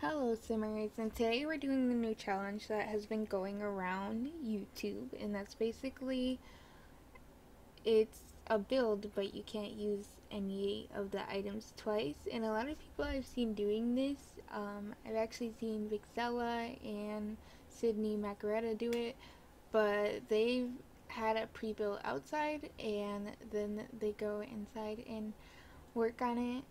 Hello Simmers, and today we're doing the new challenge that has been going around YouTube, and that's basically, it's a build but you can't use any of the items twice, and a lot of people I've seen doing this. I've actually seen Vixella and Sydney Macaretta do it, but they've had a pre-built outside and then they go inside and work on it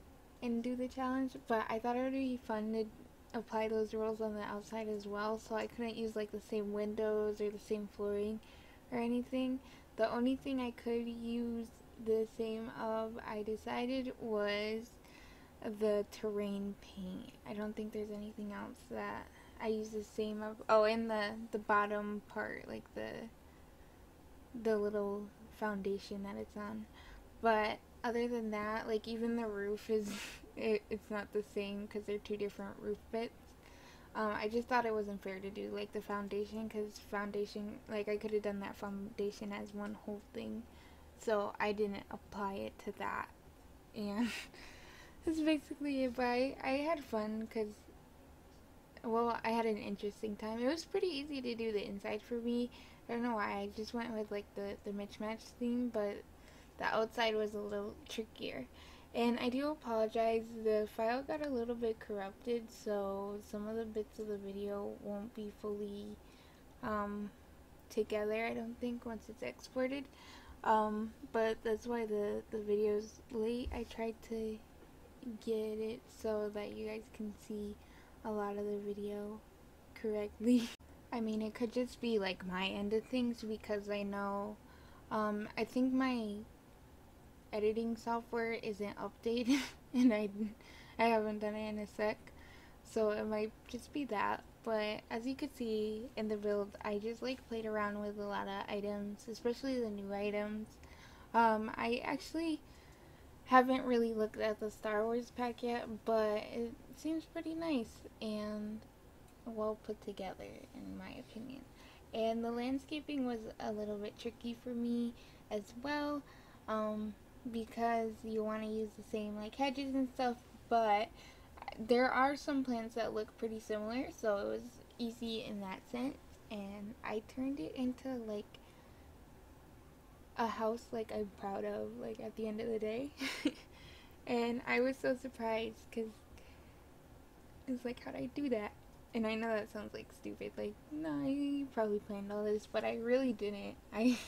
and do the challenge. But I thought it would be fun to apply those rules on the outside as well, so I couldn't use like the same windows or the same flooring or anything. The only thing I could use the same of, I decided, was the terrain paint. I don't think there's anything else that I use the same of. Oh, and the bottom part, like the little foundation that it's on. But other than that, like even the roof is it's not the same because they're two different roof bits. I just thought it wasn't fair to do like the foundation, because foundation, like I could have done that foundation as one whole thing, so I didn't apply it to that, and that's basically it. But I had fun because, well, I had an interesting time. It was pretty easy to do the inside for me. I don't know why, I just went with like the mismatch theme, but the outside was a little trickier. And I do apologize, the file got a little bit corrupted, so some of the bits of the video won't be fully together, I don't think, once it's exported. But that's why the video's late. I tried to get it so that you guys can see a lot of the video correctly. I mean, it could just be like my end of things, because I know, I think my editing software isn't updated and I haven't done it in a sec, so it might just be that. But as you could see in the build, I just like played around with a lot of items, especially the new items. I actually haven't really looked at the Star Wars pack yet, but it seems pretty nice and well put together in my opinion. And the landscaping was a little bit tricky for me as well, because you want to use the same like hedges and stuff, but there are some plants that look pretty similar, so it was easy in that sense. And I turned it into like a house like I'm proud of, like at the end of the day. And I was so surprised because it's like, how'd I do that? And I know that sounds like stupid, like, no, you probably planned all this, but I really didn't. I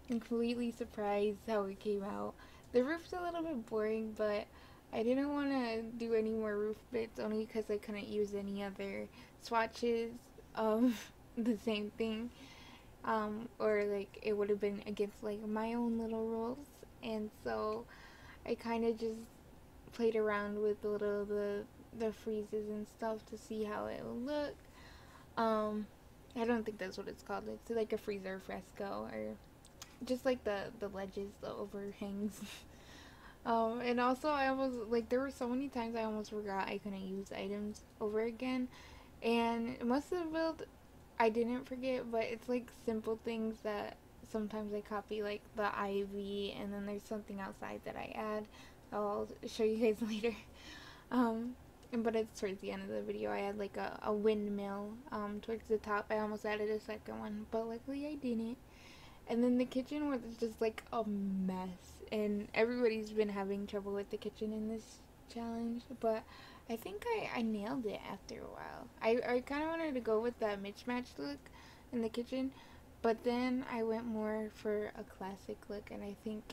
completely surprised how it came out. The roof's a little bit boring, but I didn't want to do any more roof bits only because I couldn't use any other swatches of the same thing, or like it would have been against like my own little rules. And so I kind of just played around with a little the freezes and stuff to see how it will look. I don't think that's what it's called. It's like a freezer fresco, or just like the ledges, the overhangs. And also I almost, like, there were so many times I almost forgot I couldn't use items over again. And most of the build I didn't forget, but it's like simple things that sometimes I copy, like the ivy, and then there's something outside that I add. I'll show you guys later. But it's towards the end of the video. I had like a windmill towards the top. I almost added a second one, but luckily I didn't. And then the kitchen was just like a mess, and everybody's been having trouble with the kitchen in this challenge, but I think I nailed it after a while. I kind of wanted to go with that mismatched look in the kitchen, but then I went more for a classic look, and I think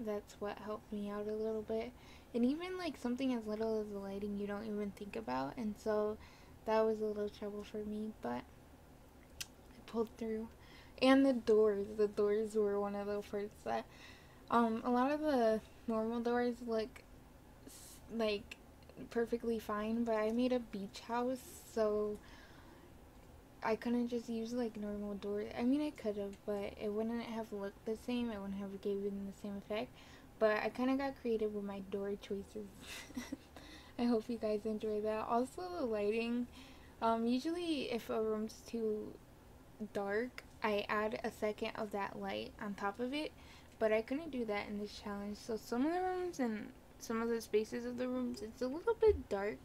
that's what helped me out a little bit. And even like something as little as the lighting you don't even think about, and so that was a little trouble for me, but I pulled through. And the doors were one of the parts that, a lot of the normal doors look like perfectly fine, but I made a beach house, so I couldn't just use like normal doors. I mean, I could have, but it wouldn't have looked the same. It wouldn't have given the same effect. But I kind of got creative with my door choices. I hope you guys enjoy that. Also, the lighting. Usually if a room's too dark, I add a second of that light on top of it, but I couldn't do that in this challenge. So some of the rooms and some of the spaces of the rooms, it's a little bit dark,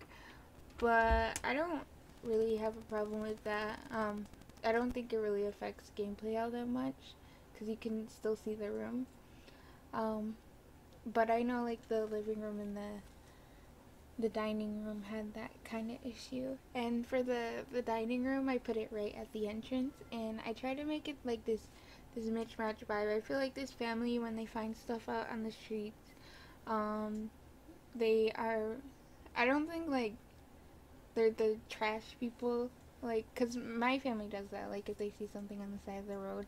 but I don't really have a problem with that. I don't think it really affects gameplay all that much because you can still see the room. Um, but I know like the living room and the dining room had that kind of issue. And for the dining room, I put it right at the entrance, and I try to make it like this mismatch vibe. I feel like this family, when they find stuff out on the streets, um, they are. I don't think like they're the trash people. Like, cause my family does that. Like, if they see something on the side of the road,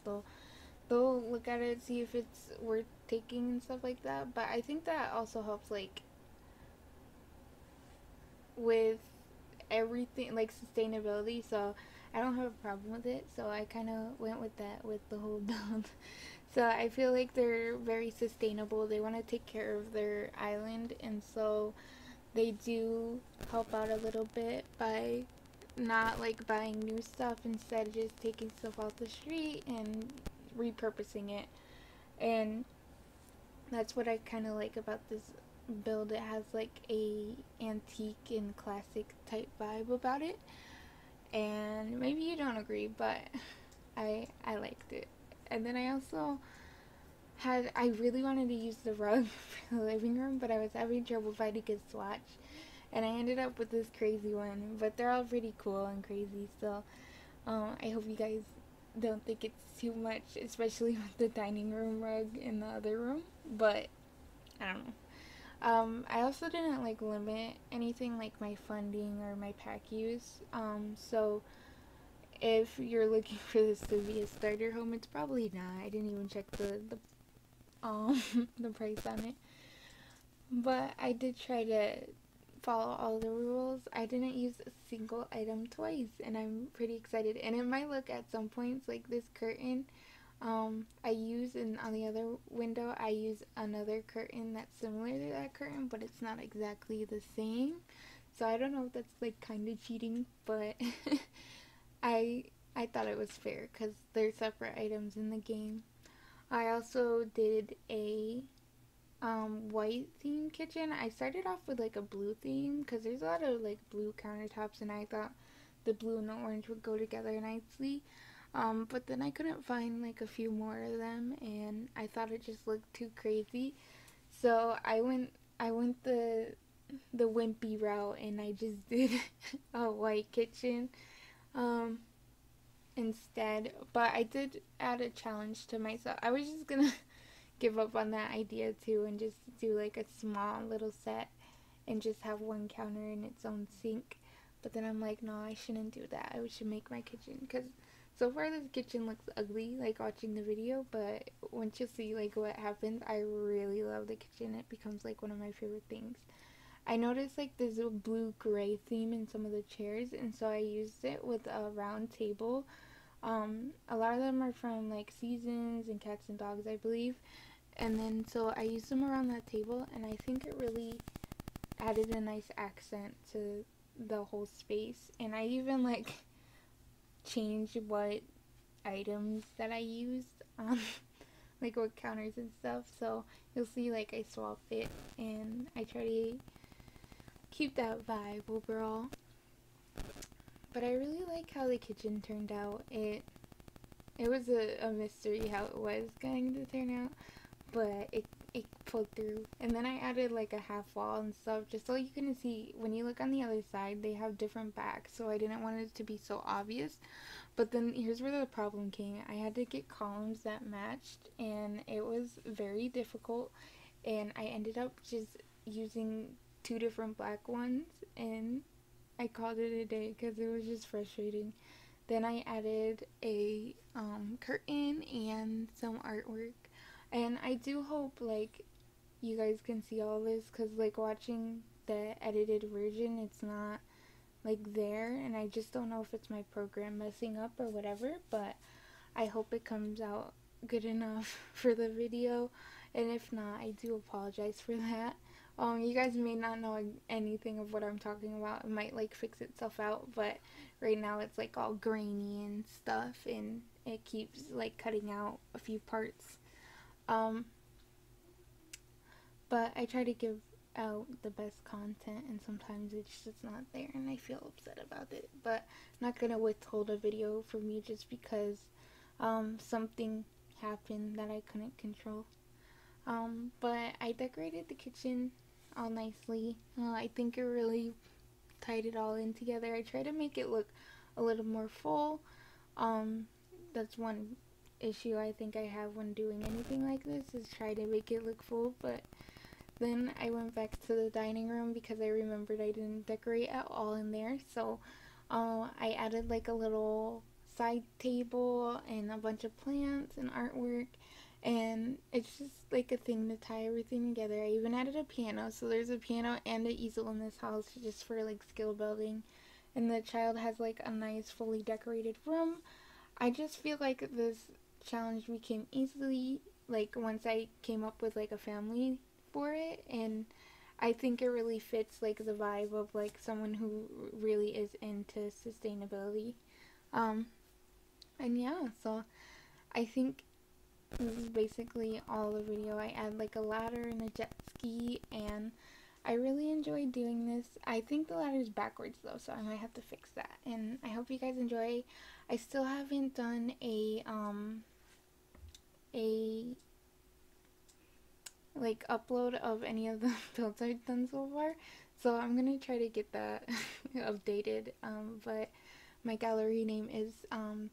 they'll look at it, see if it's worth taking and stuff like that. But I think that also helps like with everything, like sustainability. So I don't have a problem with it. So I kind of went with that with the whole build. So I feel like they're very sustainable. They want to take care of their island, and so they do help out a little bit by not like buying new stuff, instead just taking stuff off the street and repurposing it. And that's what I kind of like about this build. It has like a antique and classic type vibe about it, and maybe you don't agree, but I liked it. And then I also I really wanted to use the rug for the living room, but I was having trouble finding a swatch, and I ended up with this crazy one. But they're all pretty cool and crazy, so I hope you guys don't think it's too much, especially with the dining room rug in the other room. But I don't know. I also didn't like limit anything like my funding or my pack use. So if you're looking for this to be a starter home, it's probably not. I didn't even check the price on it. But I did try to follow all the rules. I didn't use a single item twice, and I'm pretty excited. And it might look at some points like this curtain. I use, and on the other window, I use another curtain that's similar to that curtain, but it's not exactly the same. So I don't know if that's like kind of cheating, but I I thought it was fair because they're separate items in the game. I also did a white theme kitchen. I started off with like a blue theme because there's a lot of like blue countertops, and I thought the blue and the orange would go together nicely. But then I couldn't find like a few more of them, and I thought it just looked too crazy. So I went the wimpy route, and I just did a white kitchen um instead. But I did add a challenge to myself. I was just gonna give up on that idea too and just do like a small little set and just have one counter in its own sink. But then I'm like, no, I shouldn't do that. I should make my kitchen, because so far this kitchen looks ugly like watching the video, but once you see like what happens, I really love the kitchen. It becomes like one of my favorite things. I noticed like there's a blue gray theme in some of the chairs, and so I used it with a round table. A lot of them are from like Seasons and Cats and Dogs, I believe. And then so I used them around that table, and I think it really added a nice accent to the whole space. And I even like changed what items that I used, like what counters and stuff. So you'll see like I swap it, and I try to keep that vibe overall. But I really like how the kitchen turned out. It was a mystery how it was going to turn out, but it pulled through. And then I added like a half wall and stuff just so you can see. When you look on the other side, they have different backs, so I didn't want it to be so obvious. But then here's where the problem came. I had to get columns that matched, and it was very difficult, and I ended up just using two different black ones, and I called it a day because it was just frustrating. Then I added a curtain and some artwork, and I do hope like you guys can see all this, because like watching the edited version, it's not like there, and I just don't know if it's my program messing up or whatever, but I hope it comes out good enough for the video, and if not, I do apologize for that. You guys may not know anything of what I'm talking about. It might like fix itself out, but right now it's like all grainy and stuff, and it keeps like cutting out a few parts. But I try to give out the best content, and sometimes it's just not there and I feel upset about it. But I'm not gonna withhold a video for me just because something happened that I couldn't control. But I decorated the kitchen all nicely. I think it really tied it all in together. I try to make it look a little more full. That's one issue I think I have when doing anything like this, is try to make it look full. But then I went back to the dining room because I remembered I didn't decorate at all in there. So I added like a little side table and a bunch of plants and artwork, and it's just like a thing to tie everything together. I even added a piano, so there's a piano and an easel in this house just for like skill building, and the child has like a nice fully decorated room. I just feel like this challenge became easily, like, once I came up with like a family for it, and I think it really fits like the vibe of like someone who really is into sustainability. And yeah, so I think this is basically all the video. I add like a ladder and a jet ski, and I really enjoy doing this. I think the ladder is backwards though, so I might have to fix that. And I hope you guys enjoy. I still haven't done a like upload of any of the builds I've done so far, so I'm gonna try to get that updated. But my gallery name is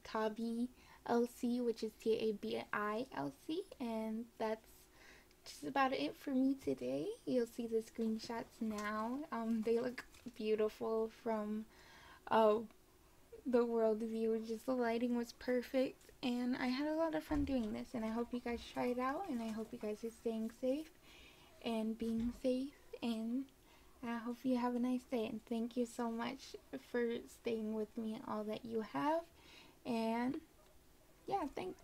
TabiLC, which is TabiLC, and that's just about it for me today. You'll see the screenshots now. They look beautiful from the world view. Just the lighting was perfect, and I had a lot of fun doing this, and I hope you guys try it out, and I hope you guys are staying safe and being safe, and I hope you have a nice day, and thank you so much for staying with me all that you have, and yeah, thanks.